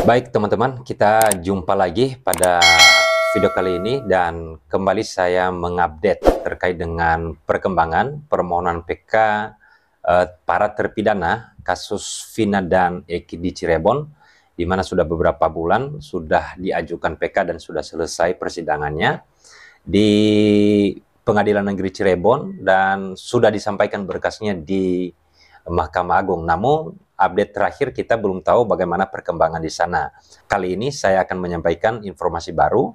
Baik teman-teman, kita jumpa lagi pada video kali ini dan kembali saya mengupdate terkait dengan perkembangan permohonan PK para terpidana kasus Vina dan Eki di Cirebon, di mana sudah beberapa bulan sudah diajukan PK dan sudah selesai persidangannya di Pengadilan Negeri Cirebon dan sudah disampaikan berkasnya di Mahkamah Agung. Namun update terakhir kita belum tahu bagaimana perkembangan di sana. Kali ini saya akan menyampaikan informasi baru.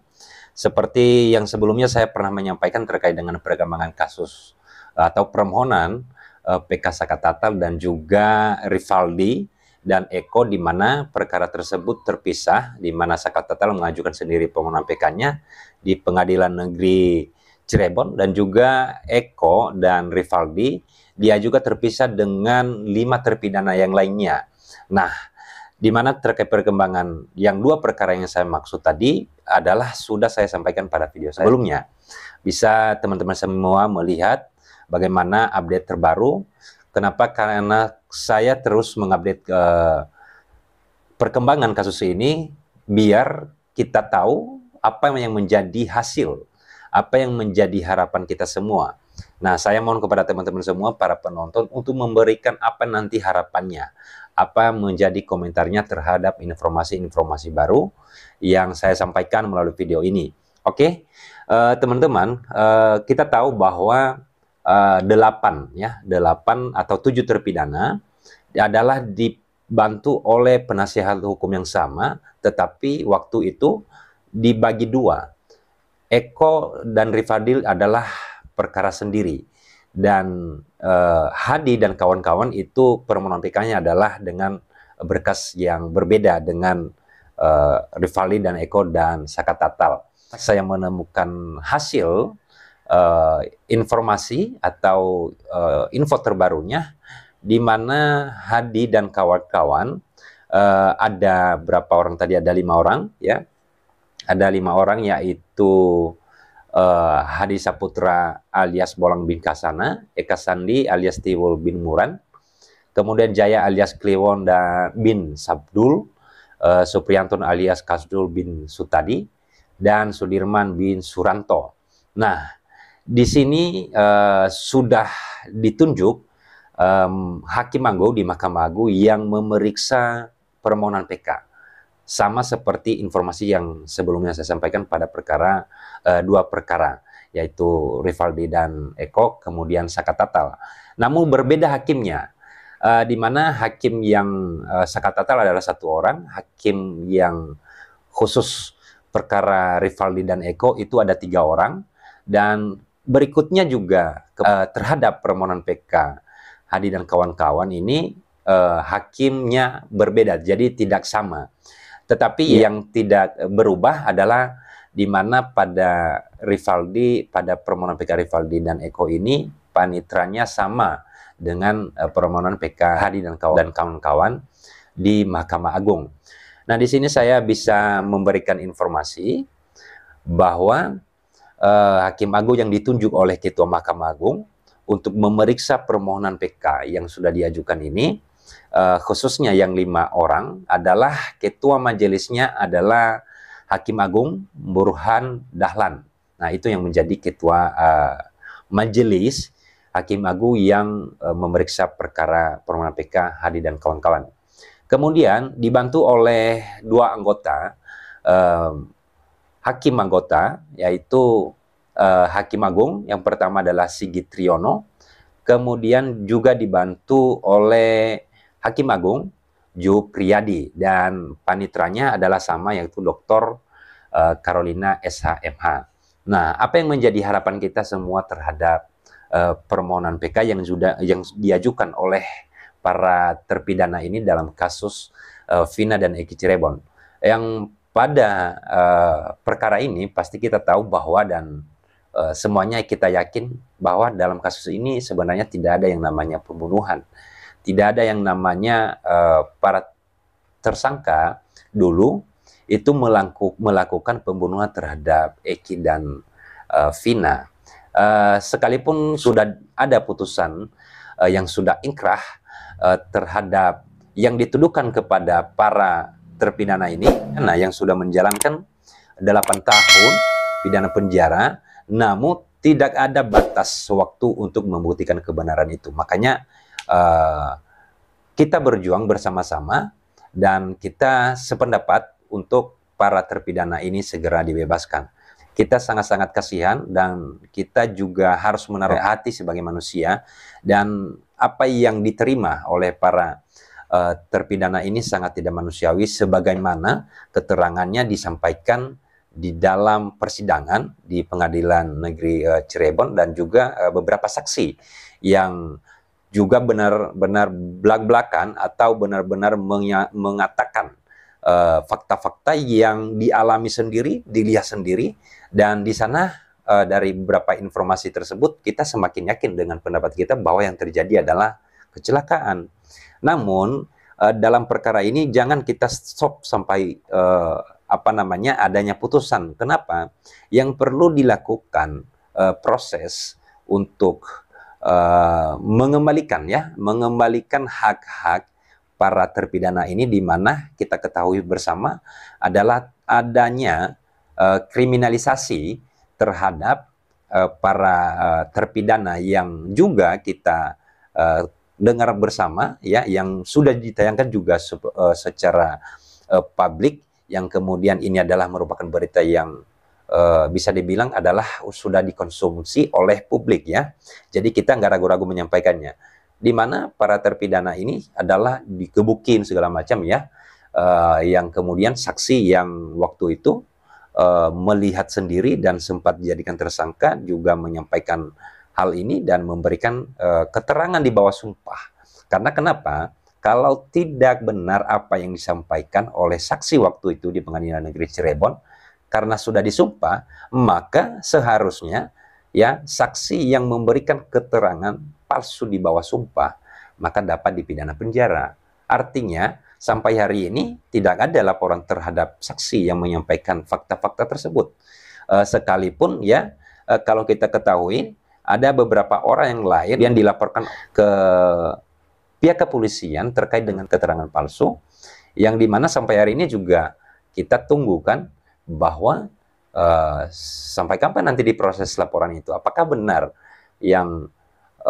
Seperti yang sebelumnya saya pernah menyampaikan terkait dengan perkembangan kasus atau permohonan PK Sakatatal dan juga Rivaldi dan Eko, di mana perkara tersebut terpisah, di mana Sakatatal mengajukan sendiri permohonan PK-nya di Pengadilan Negeri Cirebon dan juga Eko dan Rivaldi dia juga terpisah dengan 5 terpidana yang lainnya. Nah, di mana terkait perkembangan yang 2 perkara yang saya maksud tadi adalah sudah saya sampaikan pada video saya sebelumnya. Bisa teman-teman semua melihat bagaimana update terbaru. Kenapa? Karena saya terus mengupdate perkembangan kasus ini biar kita tahu apa yang menjadi hasil, apa yang menjadi harapan kita semua. Nah, saya mohon kepada teman-teman semua, para penonton, untuk memberikan apa nanti harapannya, apa menjadi komentarnya terhadap informasi-informasi baru yang saya sampaikan melalui video ini. Oke, teman-teman, kita tahu bahwa 8 atau 7 terpidana adalah dibantu oleh penasihat hukum yang sama, tetapi waktu itu dibagi 2. Eko dan Rifadil adalah perkara sendiri, dan Hadi dan kawan-kawan itu permohonan PK-nya adalah dengan berkas yang berbeda dengan Rivaldi dan Eko dan Sakatatal. Saya menemukan hasil informasi atau info terbarunya, di mana Hadi dan kawan-kawan ada berapa orang tadi? Ada 5 orang ya. Ada 5 orang, yaitu Hadi Saputra alias Bolang bin Kasana, Eka Sandi alias Tiwul bin Muran, kemudian Jaya alias Kliwon bin Sabdul, Supriyanton alias Kasdul bin Sutadi, dan Sudirman bin Suranto. Nah, di sini sudah ditunjuk Hakim Agung di Mahkamah Agung yang memeriksa permohonan PK. Sama seperti informasi yang sebelumnya saya sampaikan pada perkara 2 perkara, yaitu Rivaldi dan Eko, kemudian Sakatatal. Namun berbeda hakimnya, di mana hakim yang Sakatatal adalah 1 orang, hakim yang khusus perkara Rivaldi dan Eko itu ada 3 orang, dan berikutnya juga terhadap permohonan PK Hadi dan kawan-kawan ini hakimnya berbeda, jadi tidak sama. Tetapi yang tidak berubah adalah di mana pada Rivaldi, pada permohonan PK Rivaldi dan Eko ini panitranya sama dengan permohonan PK Hadi dan kawan-kawan di Mahkamah Agung. Nah, di sini saya bisa memberikan informasi bahwa Hakim Agung yang ditunjuk oleh Ketua Mahkamah Agung untuk memeriksa permohonan PK yang sudah diajukan ini, khususnya yang 5 orang adalah ketua majelisnya adalah Hakim Agung Burhan Dahlan. Nah, itu yang menjadi ketua majelis Hakim Agung yang memeriksa perkara permohonan PK Hadi dan kawan-kawan. Kemudian dibantu oleh 2 anggota hakim anggota, yaitu Hakim Agung yang pertama adalah Sigit Triyono, kemudian juga dibantu oleh Hakim Agung Ju Priyadi, dan panitranya adalah sama, yaitu Dr. Carolina SHMH. Nah, apa yang menjadi harapan kita semua terhadap permohonan PK yang diajukan oleh para terpidana ini dalam kasus Vina dan Eki Cirebon? Yang pada perkara ini pasti kita tahu bahwa dan semuanya kita yakin bahwa dalam kasus ini sebenarnya tidak ada yang namanya pembunuhan. Tidak ada yang namanya para tersangka dulu itu melakukan pembunuhan terhadap Eki dan Vina. Sekalipun sudah ada putusan yang sudah inkrah terhadap yang dituduhkan kepada para terpidana ini, nah yang sudah menjalankan 8 tahun pidana penjara, namun tidak ada batas waktu untuk membuktikan kebenaran itu. Makanya kita berjuang bersama-sama dan kita sependapat untuk para terpidana ini segera dibebaskan. Kita sangat-sangat kasihan dan kita juga harus menaruh hati sebagai manusia, dan apa yang diterima oleh para terpidana ini sangat tidak manusiawi sebagaimana keterangannya disampaikan di dalam persidangan di Pengadilan Negeri Cirebon, dan juga beberapa saksi yang juga benar-benar belak-belakan atau benar-benar mengatakan fakta-fakta yang dialami sendiri, dilihat sendiri, dan di sana dari beberapa informasi tersebut kita semakin yakin dengan pendapat kita bahwa yang terjadi adalah kecelakaan. Namun dalam perkara ini jangan kita stop sampai adanya putusan. Kenapa? Yang perlu dilakukan proses untuk mengembalikan hak-hak para terpidana ini, di mana kita ketahui bersama adalah adanya kriminalisasi terhadap para terpidana yang juga kita dengar bersama ya, yang sudah ditayangkan juga secara publik, yang kemudian ini adalah merupakan berita yang bisa dibilang adalah sudah dikonsumsi oleh publik ya. Jadi kita nggak ragu-ragu menyampaikannya, di mana para terpidana ini adalah dikebukin segala macam ya, yang kemudian saksi yang waktu itu melihat sendiri dan sempat dijadikan tersangka juga menyampaikan hal ini dan memberikan keterangan di bawah sumpah. Karena kenapa? Kalau tidak benar apa yang disampaikan oleh saksi waktu itu di Pengadilan Negeri Cirebon, karena sudah disumpah, maka seharusnya ya saksi yang memberikan keterangan palsu di bawah sumpah maka dapat dipidana penjara. Artinya sampai hari ini tidak ada laporan terhadap saksi yang menyampaikan fakta-fakta tersebut. Sekalipun ya kalau kita ketahui ada beberapa orang yang lain yang dilaporkan ke pihak kepolisian terkait dengan keterangan palsu, yang dimana sampai hari ini juga kita tunggu kan bahwa sampai kapan nanti diproses laporan itu. Apakah benar yang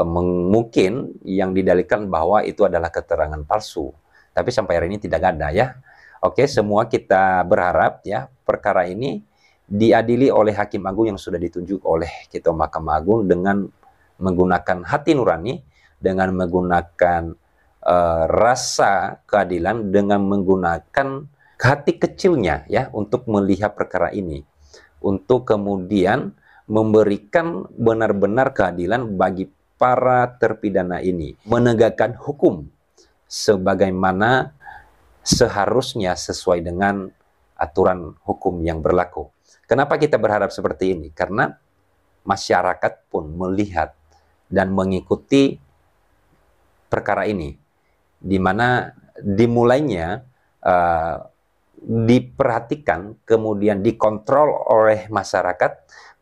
mungkin yang didalilkan bahwa itu adalah keterangan palsu, tapi sampai hari ini tidak ada ya. Oke, semua kita berharap ya perkara ini diadili oleh Hakim Agung yang sudah ditunjuk oleh Ketua Mahkamah Agung dengan menggunakan hati nurani, dengan menggunakan rasa keadilan, dengan menggunakan hati kecilnya ya untuk melihat perkara ini, untuk kemudian memberikan benar-benar keadilan bagi para terpidana ini, menegakkan hukum sebagaimana seharusnya sesuai dengan aturan hukum yang berlaku. Kenapa kita berharap seperti ini? Karena masyarakat pun melihat dan mengikuti perkara ini, di mana dimulainya diperhatikan kemudian dikontrol oleh masyarakat.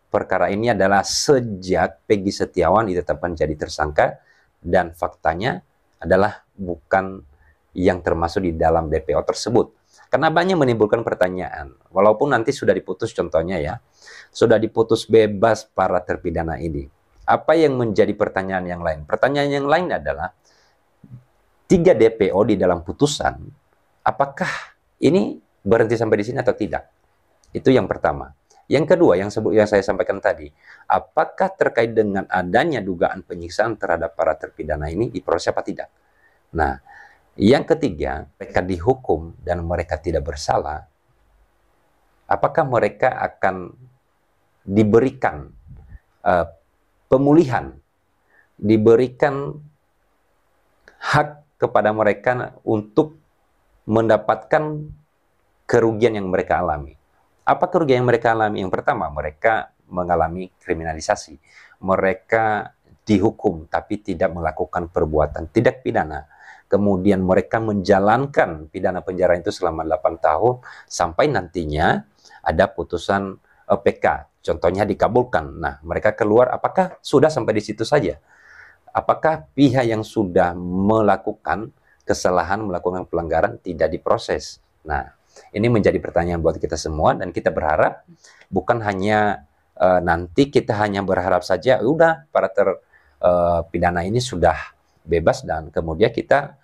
Perkara ini adalah sejak Peggy Setiawan ditetapkan jadi tersangka, dan faktanya adalah bukan yang termasuk di dalam DPO tersebut. Karena banyak menimbulkan pertanyaan, walaupun nanti sudah diputus, contohnya ya, sudah diputus bebas para terpidana ini. Apa yang menjadi pertanyaan yang lain? Pertanyaan yang lain adalah 3 DPO di dalam putusan, apakah ini berhenti sampai di sini atau tidak? Itu yang pertama. Yang kedua, yang saya sampaikan tadi, apakah terkait dengan adanya dugaan penyiksaan terhadap para terpidana ini diproses apa tidak? Nah, yang ketiga, mereka dihukum dan mereka tidak bersalah, apakah mereka akan diberikan pemulihan, diberikan hak kepada mereka untuk mendapatkan kerugian yang mereka alami? Apa kerugian yang mereka alami? Yang pertama, mereka mengalami kriminalisasi. Mereka dihukum tapi tidak melakukan perbuatan tidak pidana. Kemudian mereka menjalankan pidana penjara itu selama 8 tahun sampai nantinya ada putusan PK. Contohnya dikabulkan. Nah, mereka keluar, apakah sudah sampai di situ saja? Apakah pihak yang sudah melakukan kesalahan, melakukan pelanggaran tidak diproses? Nah, Ini menjadi pertanyaan buat kita semua, dan kita berharap bukan hanya nanti kita hanya berharap saja udah para terpidana ini sudah bebas, dan kemudian kita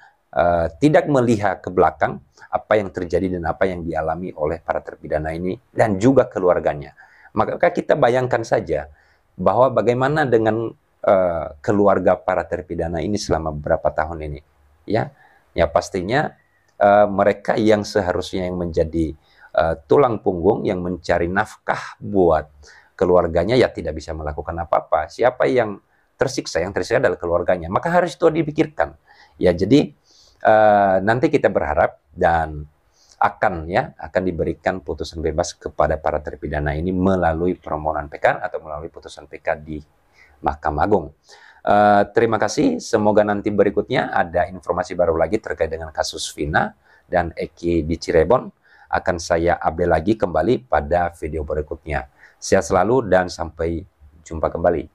tidak melihat ke belakang apa yang terjadi dan apa yang dialami oleh para terpidana ini dan juga keluarganya. Maka kita bayangkan saja bahwa bagaimana dengan keluarga para terpidana ini selama beberapa tahun ini, ya pastinya mereka yang seharusnya yang menjadi tulang punggung yang mencari nafkah buat keluarganya ya tidak bisa melakukan apa-apa. Siapa yang tersiksa? Yang tersiksa adalah keluarganya. Maka harus itu dipikirkan. Ya, jadi nanti kita berharap dan akan diberikan putusan bebas kepada para terpidana ini melalui permohonan PK atau melalui putusan PK di Mahkamah Agung. Terima kasih. Semoga nanti berikutnya ada informasi baru lagi terkait dengan kasus Vina dan Eki di Cirebon. Akan saya update lagi kembali pada video berikutnya. Sehat selalu dan sampai jumpa kembali.